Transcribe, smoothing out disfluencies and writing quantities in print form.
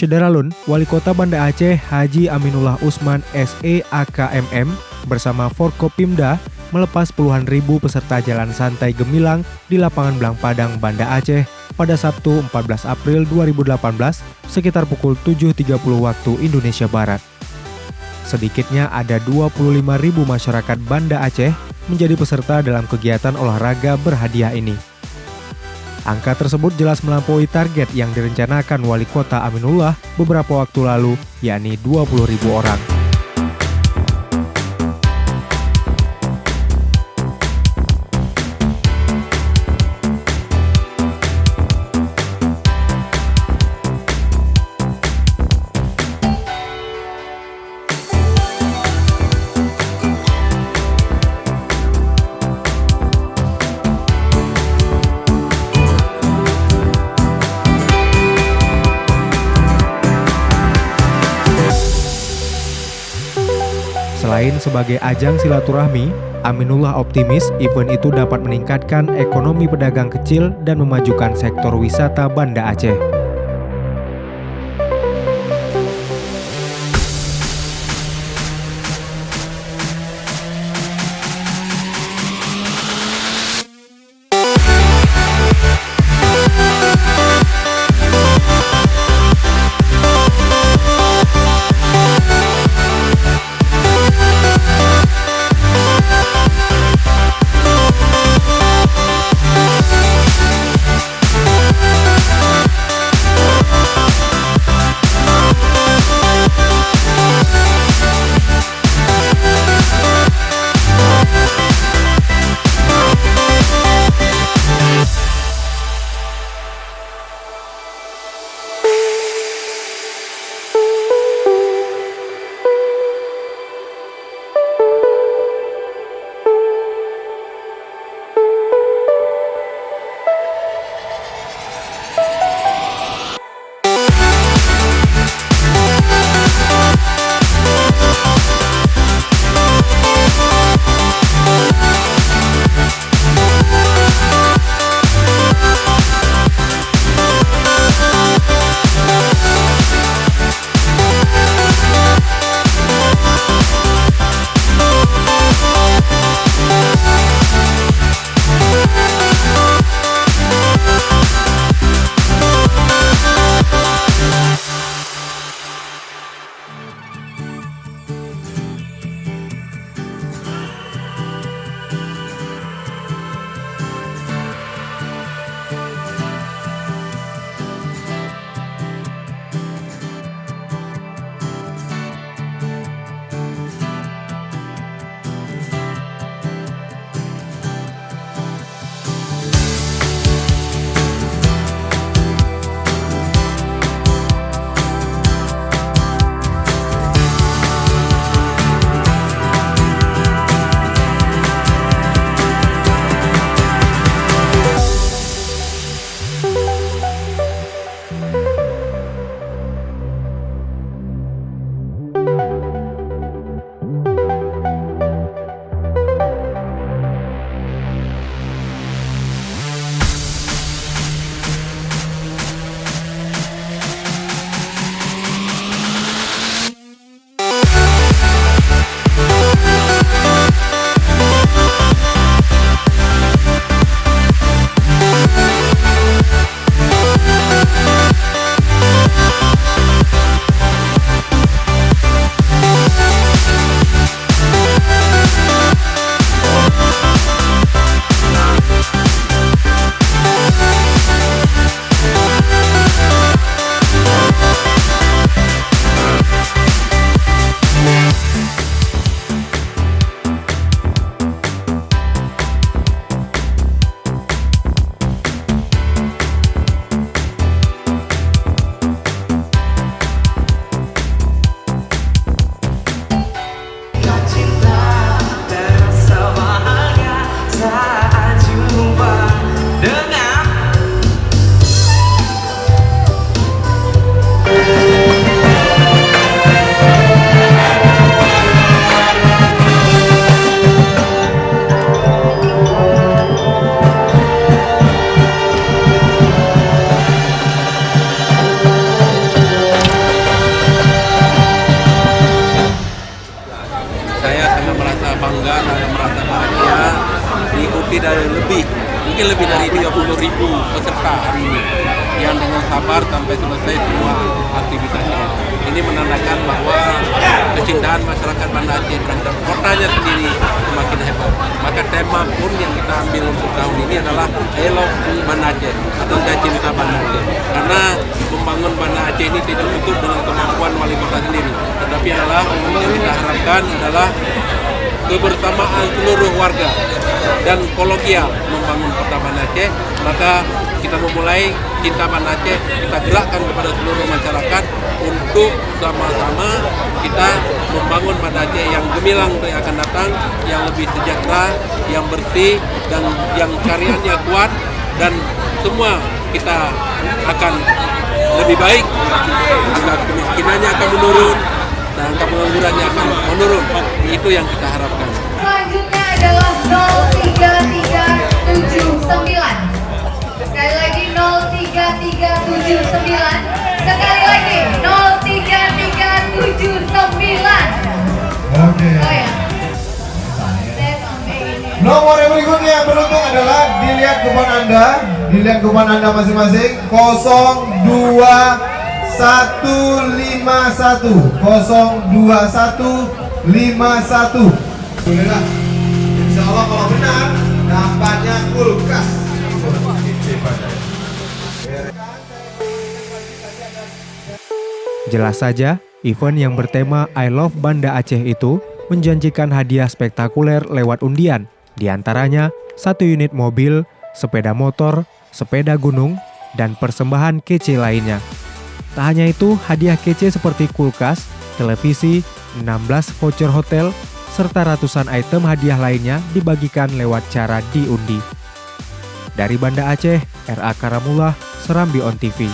Syederalun, Wali Kota Banda Aceh Haji Aminullah Usman SE.AKMM bersama Forkopimda melepas puluhan ribu peserta jalan santai gemilang di lapangan Blang Padang, Banda Aceh pada Sabtu 14 April 2018 sekitar pukul 7.30 waktu Indonesia Barat. Sedikitnya ada 25.000 masyarakat Banda Aceh menjadi peserta dalam kegiatan olahraga berhadiah ini. Angka tersebut jelas melampaui target yang direncanakan Wali Kota Aminullah beberapa waktu lalu, yakni 20.000 orang. Selain sebagai ajang silaturahmi, Aminullah optimis event itu dapat meningkatkan ekonomi pedagang kecil dan memajukan sektor wisata Banda Aceh. saya sangat merasa bangga, sangat merasa bahagia diikuti dari mungkin lebih dari 30.000 peserta hari ini yang dengan sabar sampai selesai semua aktivitasnya. Ini menandakan bahwa kecintaan masyarakat Banda Aceh terhadap kotanya sendiri semakin hebat. Maka tema pun yang kita ambil untuk tahun ini adalah I Love Banda Aceh atau Saya Cinta Banda Aceh. Karena membangun Banda Aceh ini tidak cukup dengan kemampuan wali kota sendiri, tetapi adalah yang kita harapkan adalah kebersamaan seluruh warga dan kolegial membangun kota Banda Aceh. Maka kita memulai Cinta Banda Aceh, kita gerakkan kepada seluruh masyarakat untuk sama-sama kita membangun Banda Aceh yang gemilang yang akan datang, yang lebih sejahtera, yang bersih, dan yang syariatnya kuat, dan semua kita akan lebih baik, angka kemiskinannya akan menurun, dan angka penganggurannya akan menurun. Itu yang kita harapkan. Selanjutnya adalah 03379. Sekali lagi 03379. Sekali lagi 03379. Oke. Oh ya. Nomor yang berikutnya yang beruntung adalah dilihat kupon Anda masing-masing 02151 02151. Bolehlah. Insya Allah kalau benar dapatnya kulkas. Jelas saja, event yang bertema I Love Banda Aceh itu menjanjikan hadiah spektakuler lewat undian, di antaranya 1 unit mobil, sepeda motor, sepeda gunung, dan persembahan kece lainnya. Tak hanya itu, hadiah kece seperti kulkas, televisi, 16 voucher hotel, serta ratusan item hadiah lainnya dibagikan lewat cara diundi. Dari Banda Aceh, R.A. Karamullah, Serambi On TV.